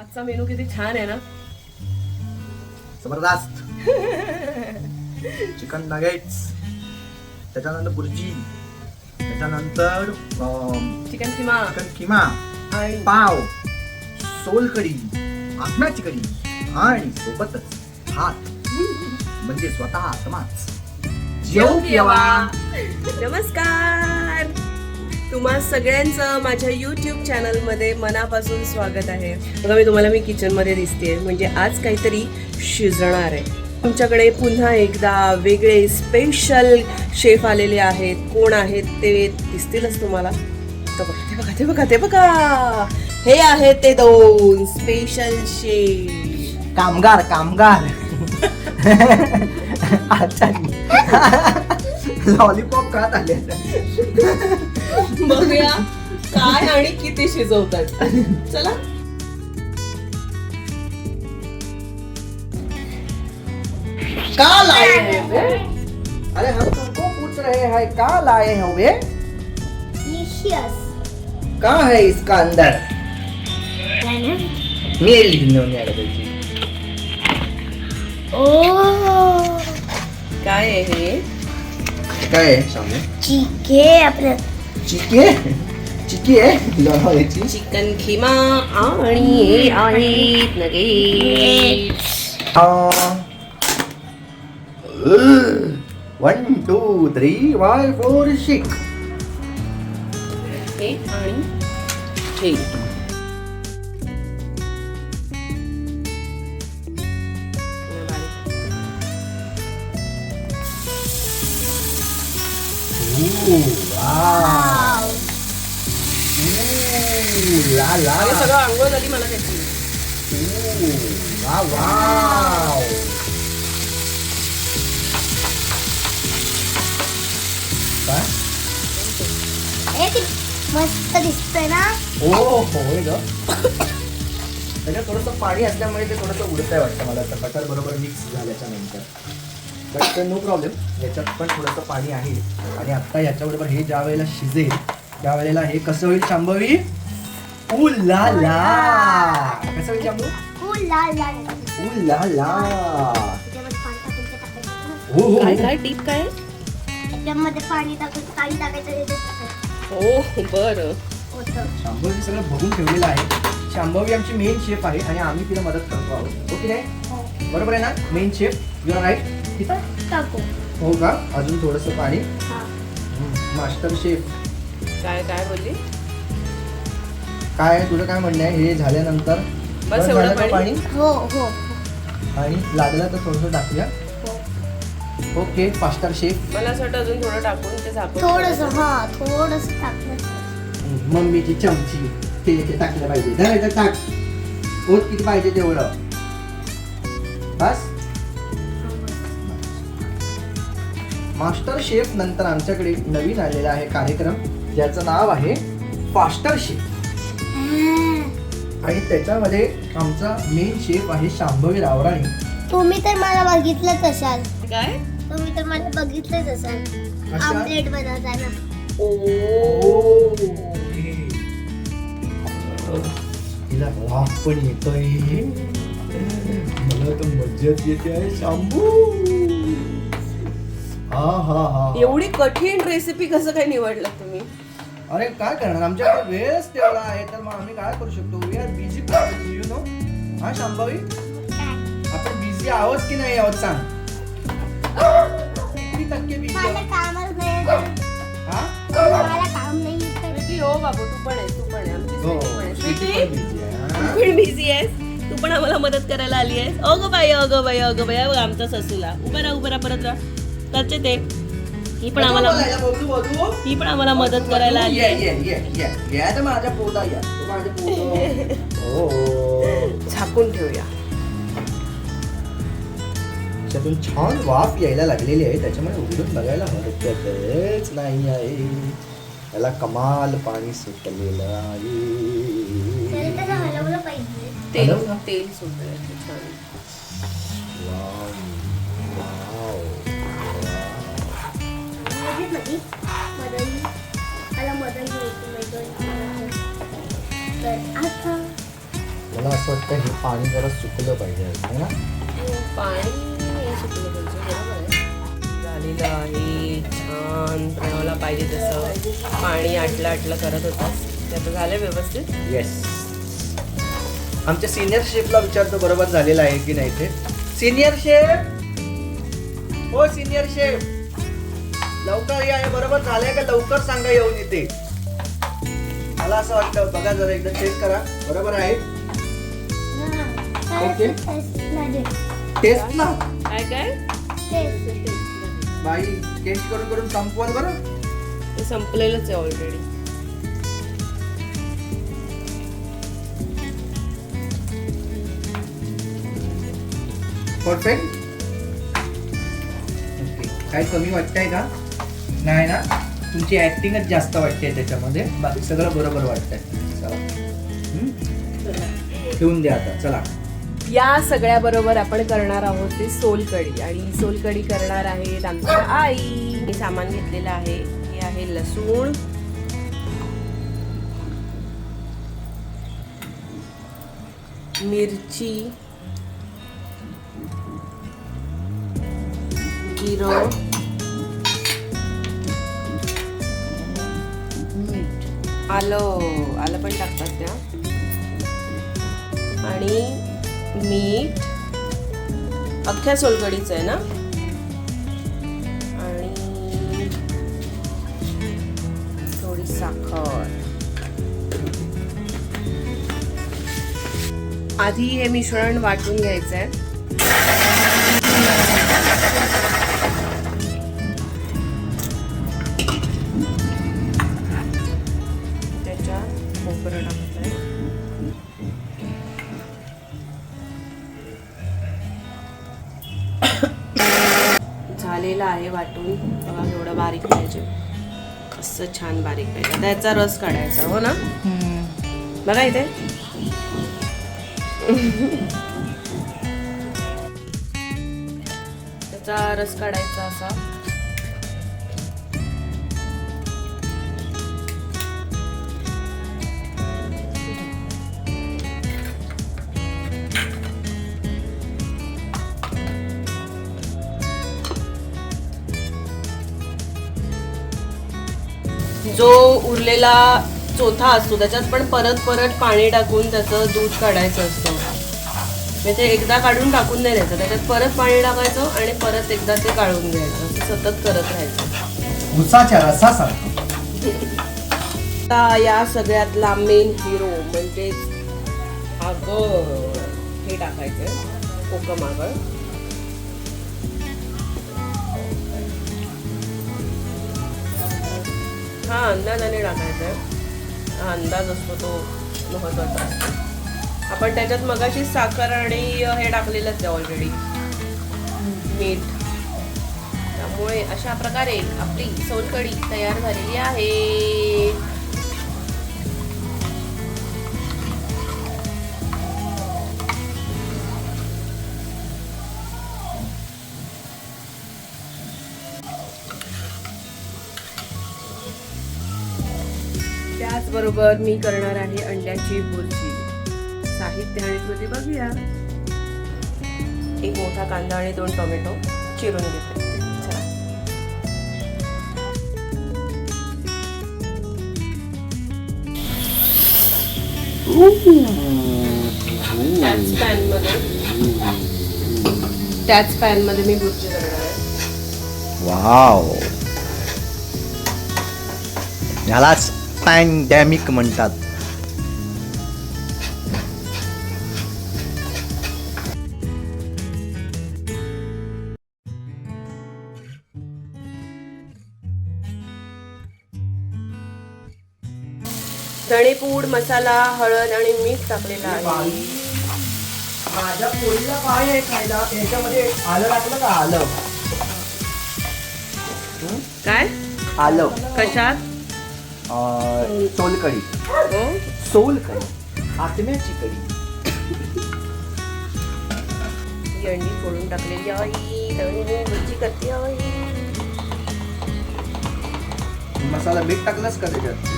आजचा मेनू किती छान आहे ना. जबरदस्त. चिकन नगेट्स, त्याच्यानंतर बुर्जी, त्याच्यानंतर चिकन किमा किमा, आणि पाव, सोलकढी, आत्म्याची कढी आणि सोबतच भात म्हणजे स्वतः आत्माच. जेवू केव्हा. नमस्कार, तुम्हा सगळ्यांचं माझ्या YouTube चॅनलमध्ये मनापासून स्वागत आहे. बघा मी किचनमध्ये दिसते, म्हणजे आज काहीतरी शिजणार आहे. तुमच्याकडे पुन्हा एकदा वेगळे स्पेशल शेफ आलेले आहेत. कोण आहेत ते दिसतीलच तुम्हाला. ते बघा हे आहेत ते दोन स्पेशल शेफ. कामगार लॉलीपॉप खात आले. बघूया काय आणि किती शिजवतात. चला. का लाए हैं वे? अरे हम तुमको पूछ रहे हैं का लाए हैं वे? का है इसका अंदर? मेरी नहीं आ रही. काय आहे हे? काय आहे सामने? चिके लढायची. चिकन खिमा आणि हे आहेत नगेट्स. 1 2 3 4 6. हे आणि हे. वाव. ला ला. हे सगळं अंघोळ झाली मला त्याची. Wow wow. मस्त दिसतंय ना. होय ग. त्याच्यात थोडंसं पाणी असल्यामुळे ते थोडंसं उडतंय वाटतं मला. तर बटर बरोबर मिक्स झाल्याच्या नंतर बट नो प्रॉब्लेम. याच्यात पण थोडंसं पाणी आहे. आणि आता याच्याबरोबर हे ज्या वेळेला शिजेल त्यावेळेला हे कसं होईल शांभवी? ला ला. कसं होईल शांभू? ला ला. ला ला. काय टीप काय? मध्ये पाणी टाकायचं. हो बरं. शांभवी सगळं बघून ठेवलेलं आहे. शांभवी आमची मेन शेफ आहे आणि आम्ही तिला मदत करतो आहोत. ओके नाही? बरोबर आहे ना? Main chef you are right. टाकू. हो का? अजून थोडंसं पाणी. मास्टर शेफ काय बोलली? काय तुझं काय म्हणणं आहे? हे झाल्यानंतर बस झालं एवढं का पाणी? हो. आणि लागलं तर थोडंसं टाकूया. Okay master chef. मला असं वाटतं अजून थोडं टाकून ते झाकून थोडस टाकलं. मम्मीची चमची ते टाकलं पाहिजे. धर टाक. होत किती पाहिजे तेवढं. बस. मास्टर शेफ नंतर आमच्याकडे नवीन आलेला आहे कार्यक्रम ज्याचं नाव आहे फास्टर शेफ. आणि त्याच्यामध्ये आमचा मेन शेफ आहे शांभवी रावराणी. तुम्ही तर मला बघितलंच असाल. काय? तुम्ही तर मला बघितलंच असाल आमलेट बनवताना. तिला वाफ पण येतोय. मला तर मज्जाच येते आहे शांभू. हा. एवढी कठीण रेसिपी कसं काय निवडलं तुम्ही? अरे काय करणार, आमच्याकडे वेळच तेवढा आहे तर मग आम्ही काय करू शकतो. We are busy you know. हा शांभवी, आपण बिझी आहोत की नाही आहोत सांग. किती टक्के बिझी मला आहोत? कामच नाही. हा? मला काम नाही. स्वीटी, हो बाबू तू पण आहे. आमची हो, स्वीटी पण आहे. स्वीटी स्वीटी, पण busy आहे. हा? तू पण बिझी आहेस. तू पण आम्हाला मदत करायला आली आहेस. अगं बाई बघ आमचा ससूला. उभा राहा परत राहा. त्याचे ते ही पण आम्हाला मदत करायला आली आहे. या तर माझ्या पोटा या. तू माझ्या पोटा. हो. झाकून ठेवूया. त्यातून छान वाफ यायला लागलेली आहे त्याच्यामुळे उघडून बघायला हरकतच नाही आहे. त्याला कमाल पाणी सुटलेलं आहे. हलवलं पाहिजे. तेल सुटलं छान. मला असं वाटतं हे पाणी जरा सुकलं पाहिजे है ना. पाणी सुकलं पाहिजे, बरोबर आहे. झालेलं आहे छान, प्रणवला पाहिजे तसं पाणी आटलं करत होतास, ते आता झालं व्यवस्थित. येस. आमच्या सिनियर शेफला विचारतो बरोबर झालेलं आहे की नाही ते. सिनियर शेफ, हो सिनियर शेफ, लवकर या, हे बरोबर झालंय का लवकर सांगा येऊन इथे. मला असं वाटतं, बघा जरा एकदा चेक करा बरोबर आहे. ओके. टेस्टला काय बाई टेस्ट करून करून संपवाल बरं. ते संपलेलंच आहे ऑलरेडी. परफेक्ट. ओके. काय कमी वाटतंय का? नाही ना, तुमची ऍक्टिंगच जास्त वाटते त्याच्यामध्ये, बाकी सगळं बरोबर वाटतंय. चला ठेवून द्या आता. चला, या सगळ्या बरोबर आपण करणार आहोत ते सोलकढी, आणि सोलकढी करणार आहेत आमच्या आई. हे सामान घेतलेलं आहे, हे आहे लसूण, मिरची, जिरं, आलं पण टाकतात त्या, आणि मीठ अख्ख्या सोलकढीचं आहे ना, आणि थोडी साखर. आधी हे मिश्रण वाटून घ्यायचं आहे. त्याच्यात खोबरं टाकतंय, झालेलं आहे वाटून. बघा एवढं बारीक पाहिजे, असं छान बारीक पाहिजे. त्याचा रस काढायचा, हो ना. बघा इथे त्याचा रस काढायचा असा. जो उरलेला चोथा असतो त्याच्यात पण परत पाणी टाकून त्याचं दूध काढायचं असतं. म्हणजे एकदा काढून टाकून नाही द्यायचं, त्याच्यात परत पाणी टाकायचं आणि परत एकदा ते काढून घ्यायचं, असं सतत करत राहायचं. उसाच्या रसासारखं. आता या सगळ्यातला मेन हिरो म्हणजेच आगळ, हे टाकायचंय, कोकम आगळ. हा अंदाजाने टाकायचा आहे, हा अंदाज असतो तो महत्वाचा असतो. आपण त्याच्यात मगाशी साखर आणि हे टाकलेलंच आहे ऑलरेडी, मीठ. त्यामुळे अशा प्रकारे आपली सोलकढी तयार झालेली आहे. त्याचबरोबर मी करणार आहे अंड्याची भुर्जी. साहित्य आणि कृती बघूया. एक मोठा कांदा आणि 2 टोमॅटो चिरून घेते. चला. त्याच पॅन मध्ये मी भुर्जी करणार आहे. वाव, यालाच पॅन्डेमिक म्हणतात. धणेपूड, मसाला, हळद आणि मीठ टाकलेलं आहे. माझ्या पोळीला काय आहे खायला? याच्यामध्ये आलं टाकलं का? आलं काय? आलं कशात? सोलकढी. हो, सोलकढी, आत्म्याची कढी. ही अंडी फोडून टाकलेली आहे. धणे भुर्जी करते आहे. मसाला मीठ टाकलंस का त्याच्यात?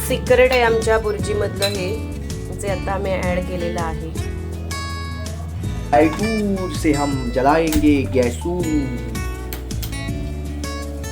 सिक्रेट आहे आमच्या बुर्जीमधलं हे, जे आता आम्ही ऍड केलेलं आहे. आयटू से हम जलाएंगे गैसू.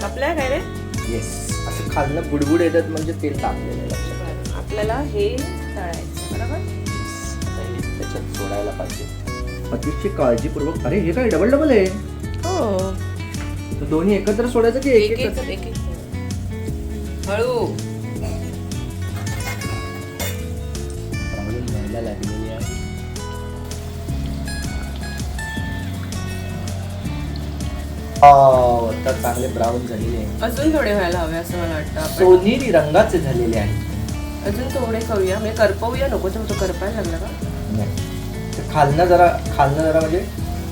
आपल्या काय रे? येस, असं खाल्लं बुडबुड येतात म्हणजे तेल तापलेलं आहे लक्षात. आपल्याला हे तळायचं बरोबर. त्याच्यात सोडायला पाहिजे अतिशय काळजीपूर्वक. अरे हे काय डबल डबल आहे? हो, तर दोन्ही एकत्र सोडायचं की एक एक? एक हळू. व्हायला लागलेली आहे. तर चांगले ब्राऊन झालेले आहे. अजून थोडे व्हायला हवे असं मला वाटतं. आपण सोनेरी रंगाचे झालेले आहे. अजून थोडे करूया, म्हणजे करपवूया. नको तर तो करपायला लागला का? नाही, ते खालनं जरा म्हणजे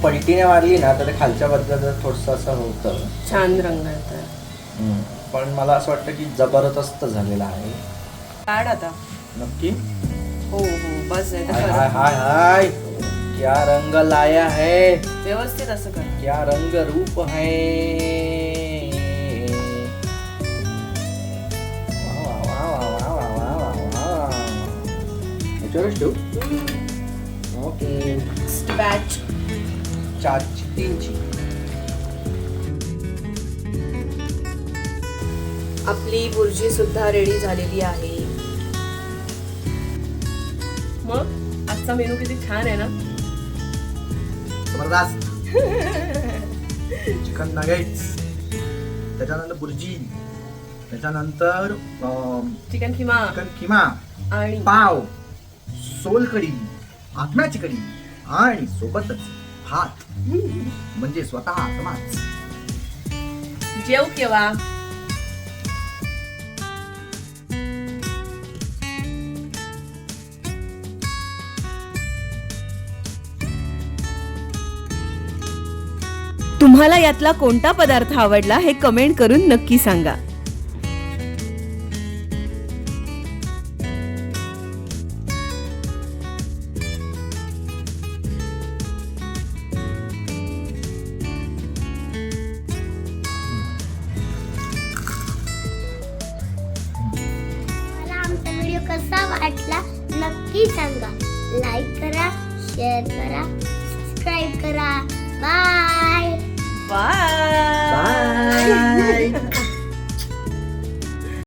पलटीने मारली ना तर ते खालच्या बाजूला जर थोडस असं होतं. छान रंग येतात. पण मला असं वाटतं की जबरदस्त झालेला आहे. काढ आता. नक्की. हो हो, बस आहे. हाय हाय हाय हाय, क्या रंग लाया है, व्यवस्थित असं कर. क्या रंग रूप है. वाह, वाह, वाह, वाह, वाह, वाह, वाह, वाह. याच्यावरच ठेवू. ओके. बॅच 4ची 3ची. आपली बुर्जी सुद्धा रेडी झालेली आहे. मग आजचा मेनू किती छान आहे ना. जबरदस्त. चिकन नगेट्स, त्याच्यानंतर बुर्जी, त्याच्यानंतर चिकन खिमा किमा आणि पाव, सोलकढी, आत्म्याची कढी आणि सोबतच भात, म्हणजे स्वतः आत्माच. जेव केव्हा. तुम्हाला यातला कोणता पदार्थ आवडला हे कमेंट करून नक्की सांगा. मला आमचा व्हिडिओ कसा वाटला नक्की सांगा. लाईक करा, शेअर करा, सबस्क्राईब करा. बाय. बाय. बाय.